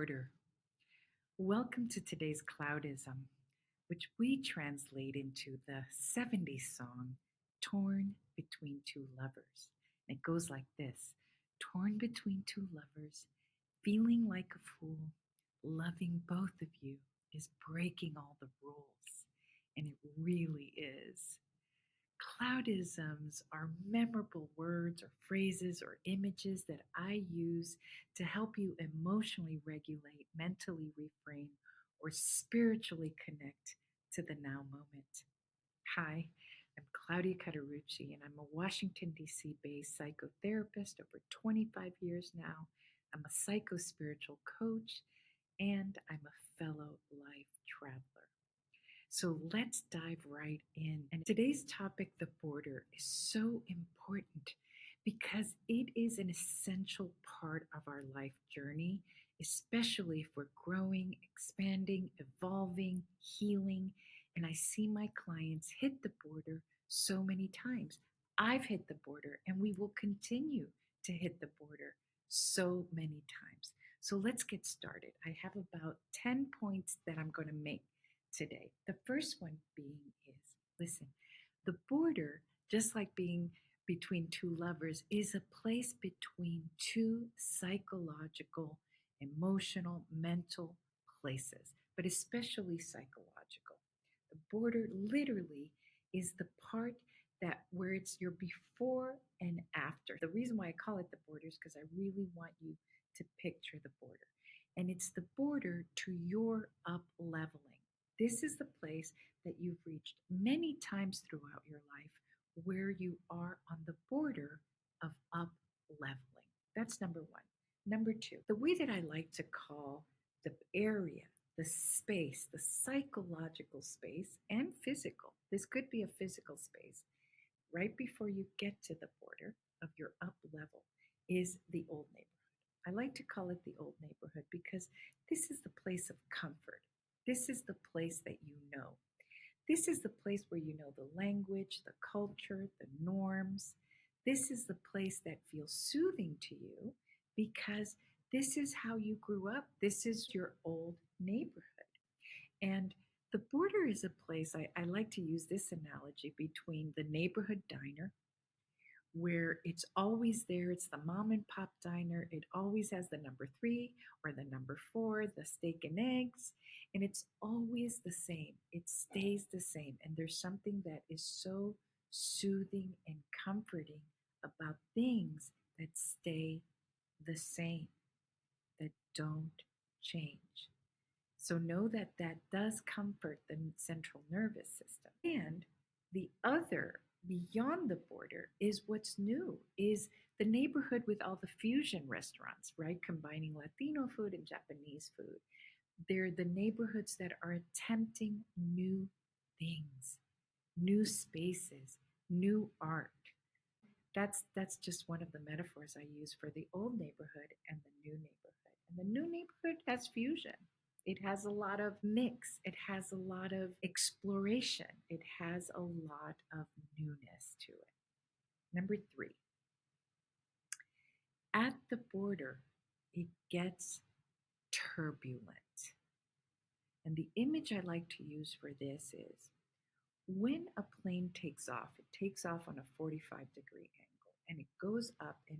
border. Welcome to today's Cloudism, which we translate into the 70s song, Torn Between Two Lovers. And it goes like this: torn between two lovers, feeling like a fool, loving both of you is breaking all the rules. And it really is. Cloudisms are memorable words or phrases or images that I use to help you emotionally regulate, mentally refrain, or spiritually connect to the now moment. Hi, I'm Claudia Karuchi, and I'm a Washington, D.C. based psychotherapist over 25 years now. I'm a psychospiritual coach, and I'm a fellow life traveler. So let's dive right in. And today's topic, the border, is so important because it is an essential part of our life journey, especially if we're growing, expanding, evolving, healing. And I see my clients hit the border so many times. I've hit the border and we will continue to hit the border so many times. So let's get started. I have about 10 points that I'm going to make today. The first one being is listen, the border, just like being between two lovers, is a place between two psychological, emotional, mental places, but especially psychological. The border literally is the part that where it's your before and after. The reason why I call it the border is because I really want you to picture the border. And it's the border to your up leveling. This is the place that you've reached many times throughout your life where you are on the border of up leveling. That's number one. Number two, the way that I like to call the area, the space, the psychological space and physical, this could be a physical space, right before you get to the border of your up level is the old neighborhood. I like to call it the old neighborhood because this is the place of comfort. This is the place that you know. This is the place where you know the language, the culture, the norms. This is the place that feels soothing to you because this is how you grew up. This is your old neighborhood. And the border is a place, I like to use this analogy between the neighborhood diner, where it's always there. It's the mom and pop diner. It always has the number 3 or the number 4, the steak and eggs, and it's always the same. It stays the same. And there's something that is so soothing and comforting about things that stay the same, that don't change. So know that that does comfort the central nervous system. And the other beyond the border is what's new, is the neighborhood with all the fusion restaurants, right? Combining Latino food and Japanese food. They're the neighborhoods that are attempting new things, new spaces, new art. That's just one of the metaphors I use for the old neighborhood and the new neighborhood. And the new neighborhood has fusion. It has a lot of mix. It has a lot of exploration. It has a lot of newness to it. Number 3, at the border, it gets turbulent. And the image I like to use for this is when a plane takes off, it takes off on a 45-degree angle and it goes up, and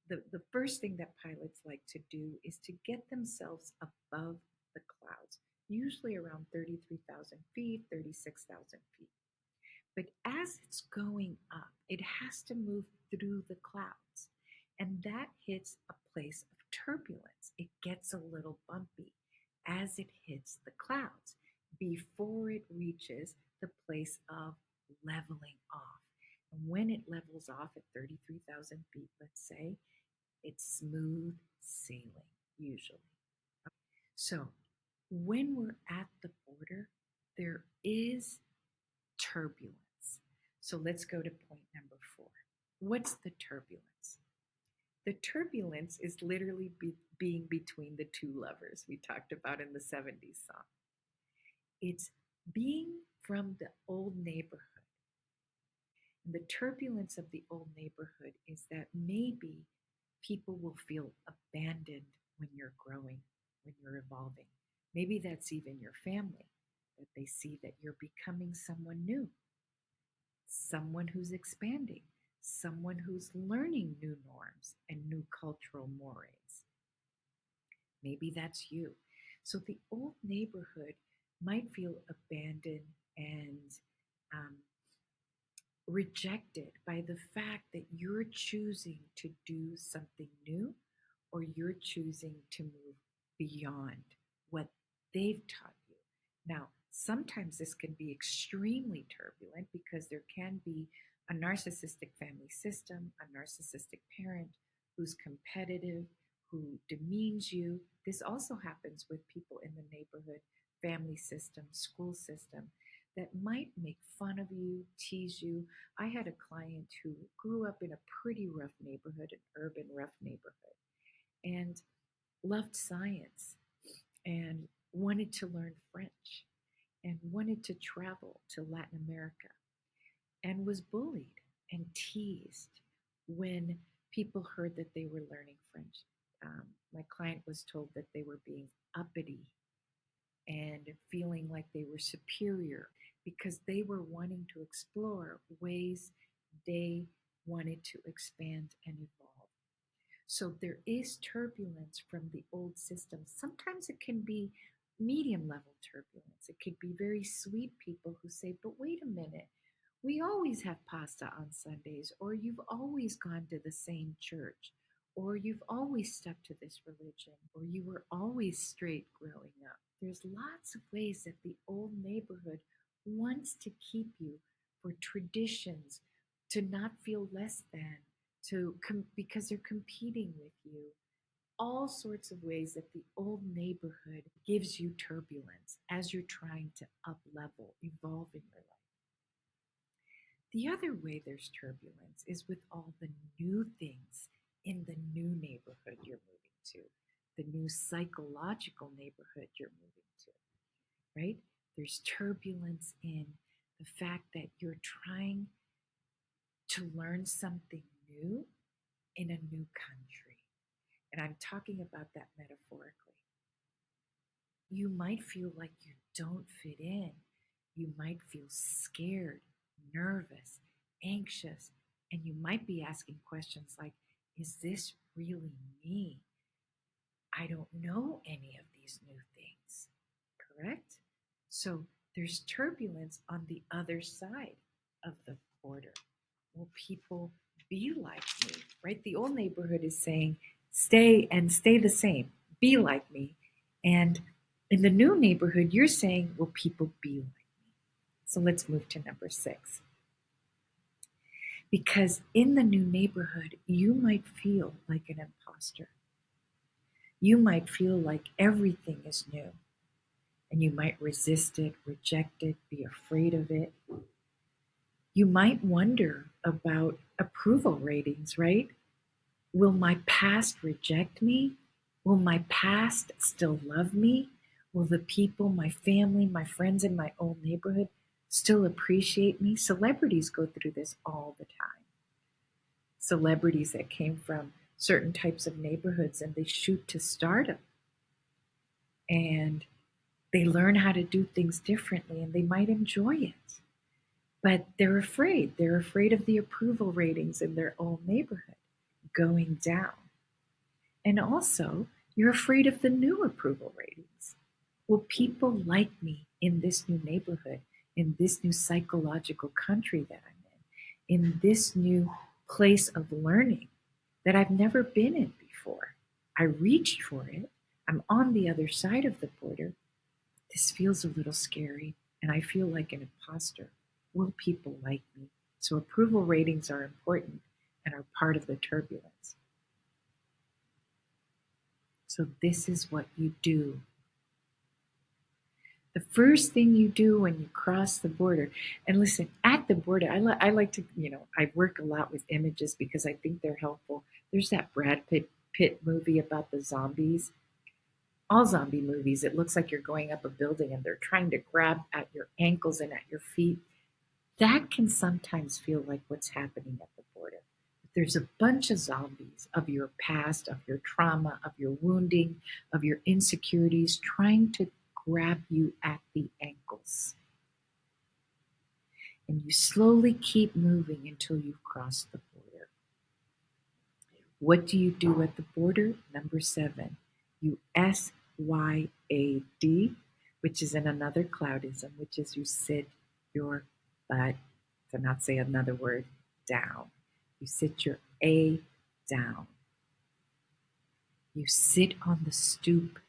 the first thing that pilots like to do is to get themselves above the clouds, usually around 33,000 feet, 36,000 feet. But as it's going up, it has to move through the clouds, and that hits a place of turbulence. It gets a little bumpy as it hits the clouds before it reaches the place of leveling off. And when it levels off at 33,000 feet, let's say, it's smooth sailing, usually. So when we're at the border, there is turbulence. So let's go to point number 4. What's the turbulence? The turbulence is literally being between the two lovers we talked about in the 70s song. It's being from the old neighborhood. And the turbulence of the old neighborhood is that maybe people will feel abandoned when you're growing. when you're evolving. Maybe that's even your family, that they see that you're becoming someone new, someone who's expanding, someone who's learning new norms and new cultural mores. Maybe that's you. So the old neighborhood might feel abandoned and um, rejected by the fact that you're choosing to do something new, or you're choosing to move beyond what they've taught you. Now, sometimes this can be extremely turbulent because there can be a narcissistic family system, a narcissistic parent who's competitive, who demeans you. This also happens with people in the neighborhood, family system, school system that might make fun of you, tease you. I had a client who grew up in a pretty rough neighborhood, an urban rough neighborhood, and loved science and wanted to learn French and wanted to travel to Latin America, and was bullied and teased when people heard that they were learning French. My client was told that they were being uppity and feeling like they were superior because they were wanting to explore ways they wanted to expand and evolve. So there is turbulence from the old system. Sometimes it can be medium level turbulence. It could be very sweet people who say, but wait a minute, we always have pasta on Sundays, or you've always gone to the same church, or you've always stuck to this religion, or you were always straight growing up. There's lots of ways that the old neighborhood wants to keep you for traditions, to not feel less than, because they're competing with you. All sorts of ways that the old neighborhood gives you turbulence as you're trying to up level, evolve in your life. The other way there's turbulence is with all the new things in the new neighborhood you're moving to, the new psychological neighborhood you're moving to, right? There's turbulence in the fact that you're trying to learn something new in a new country. And I'm talking about that metaphorically. You might feel like you don't fit in. You might feel scared, nervous, anxious, and you might be asking questions like, is this really me? I don't know any of these new things, correct? So there's turbulence on the other side of the border. Will people be like me, right? The old neighborhood is saying, stay and stay the same, be like me. And in the new neighborhood, you're saying, will people be like me? So let's move to number 6. Because in the new neighborhood, you might feel like an imposter. You might feel like everything is new, and you might resist it, reject it, be afraid of it. You might wonder about approval ratings, right? Will my past reject me? Will my past still love me? Will the people, my family, my friends in my old neighborhood still appreciate me? Celebrities go through this all the time. Celebrities that came from certain types of neighborhoods and they shoot to stardom. And they learn how to do things differently and they might enjoy it. But they're afraid. They're afraid of the approval ratings in their old neighborhood going down. And also, you're afraid of the new approval ratings. Will people like me in this new neighborhood, in this new psychological country that I'm in this new place of learning that I've never been in before? I reached for it. I'm on the other side of the border. This feels a little scary, and I feel like an imposter. Will people like me? So approval ratings are important and are part of the turbulence. So this is what you do. The first thing you do when you cross the border, and listen, at the border, I like to, I work a lot with images because I think they're helpful. There's that Brad Pitt movie about the zombies. All zombie movies, it looks like you're going up a building and they're trying to grab at your ankles and at your feet. That can sometimes feel like what's happening at the border. There's a bunch of zombies of your past, of your trauma, of your wounding, of your insecurities trying to grab you at the ankles. And you slowly keep moving until you've crossed the border. What do you do at the border? Number 7, you SYAD, which is in another cloudism, which is you sit your butt, to not say another word, down. You sit your A down. You sit on the stoop.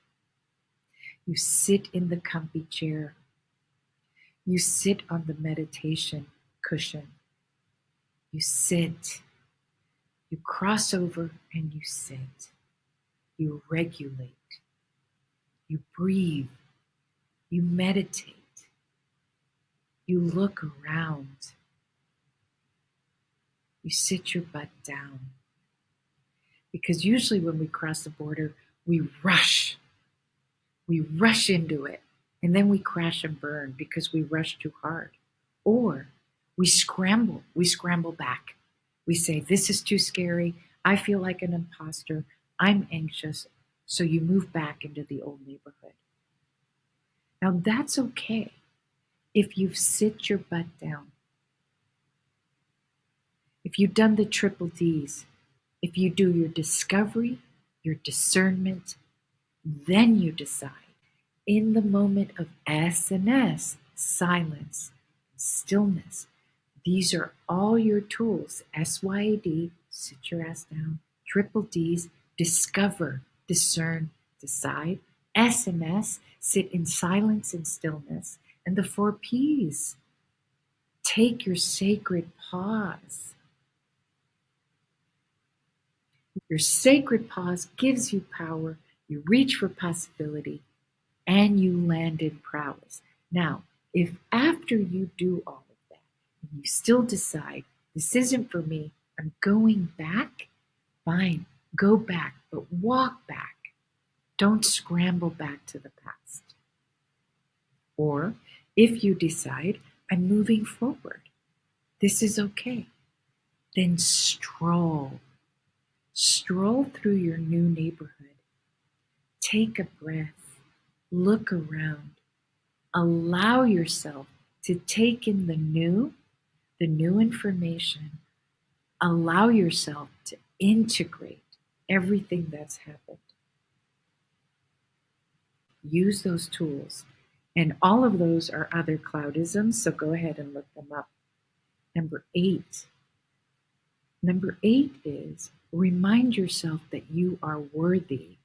You sit in the comfy chair. You sit on the meditation cushion. You sit. You cross over and you sit. You regulate. You breathe. You meditate. You look around. You sit your butt down. Because usually when we cross the border, we rush. We rush into it. And then we crash and burn because we rush too hard. Or we scramble back. We say, this is too scary. I feel like an imposter. I'm anxious. So you move back into the old neighborhood. Now that's okay if you've sit your butt down. If you've done the triple Ds, if you do your discovery, your discernment, then you decide. In the moment of S and S, silence, stillness, these are all your tools. SYAD, sit your ass down. Triple Ds, discover, discern, decide. S and S, sit in silence and stillness. And the 4 Ps, take your sacred pause. Your sacred pause gives you power. You reach for possibility and you land in prowess. Now, if after you do all of that, and you still decide, this isn't for me, I'm going back, fine, go back, but walk back. Don't scramble back to the past. Or if you decide, I'm moving forward, this is okay, then stroll. Stroll through your new neighborhood. Take a breath. Look around. Allow yourself to take in the new information. Allow yourself to integrate everything that's happened. Use those tools. And all of those are other cloudisms, so go ahead and look them up. Number 8 is remind yourself that you are worthy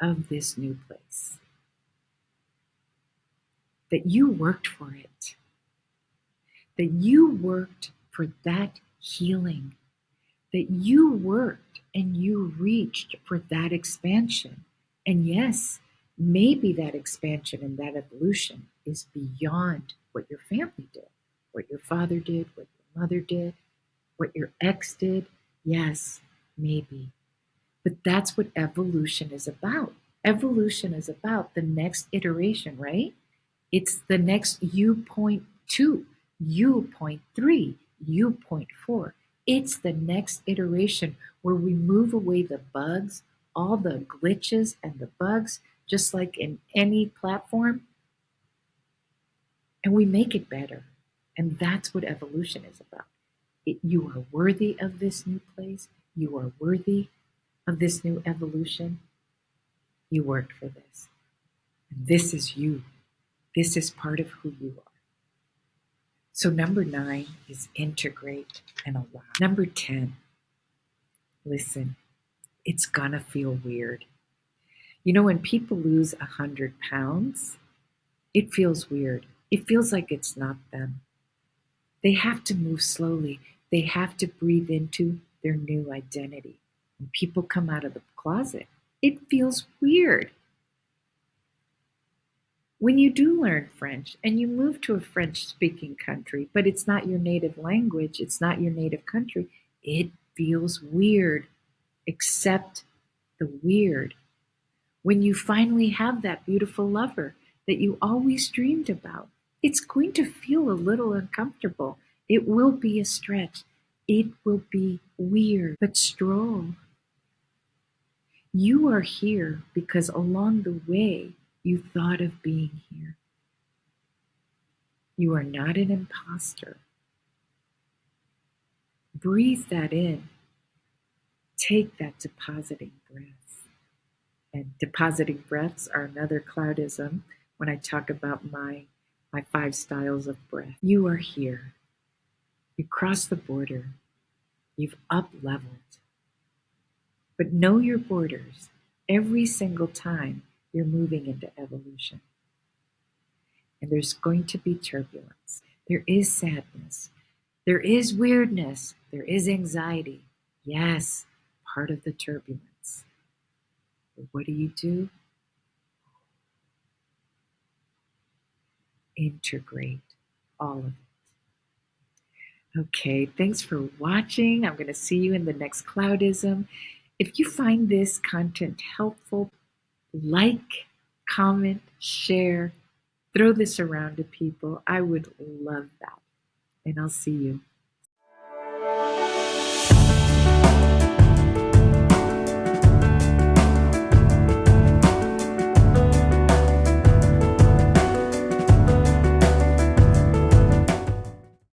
of this new place. That you worked for it. That you worked for that healing. That you worked and you reached for that expansion. And yes, maybe that expansion and that evolution is beyond what your family did, what your father did, what your mother did, what your ex did. Yes, maybe. But that's what evolution is about. Evolution is about the next iteration, right? It's the next U.2, U.3, U.4. It's the next iteration where we move away the bugs, all the glitches and the bugs, just like in any platform, and we make it better. And that's what evolution is about. You are worthy of this new place. You are worthy of this new evolution. You worked for this. And this is you. This is part of who you are. So number 9 is integrate and allow. Number 10, listen, it's gonna feel weird. You know, when people lose 100 pounds, it feels weird. It feels like it's not them. They have to move slowly. They have to breathe into their new identity. When people come out of the closet, it feels weird. When you do learn French and you move to a French-speaking country, but it's not your native language, it's not your native country, it feels weird. Accept the weird. When you finally have that beautiful lover that you always dreamed about, it's going to feel a little uncomfortable. It will be a stretch. It will be weird, but stroll. You are here because along the way you thought of being here. You are not an imposter. Breathe that in. Take that depositing breath. And depositing breaths are another cloudism when I talk about my 5 styles of breath. You are here. You cross the border. You've up leveled. But know your borders every single time you're moving into evolution. And there's going to be turbulence. There is sadness. There is weirdness. There is anxiety. Yes, part of the turbulence. But what do? Integrate all of it. Okay, thanks for watching. I'm going to see you in the next Cloudism. If you find this content helpful, like, comment, share, throw this around to people. I would love that. And I'll see you.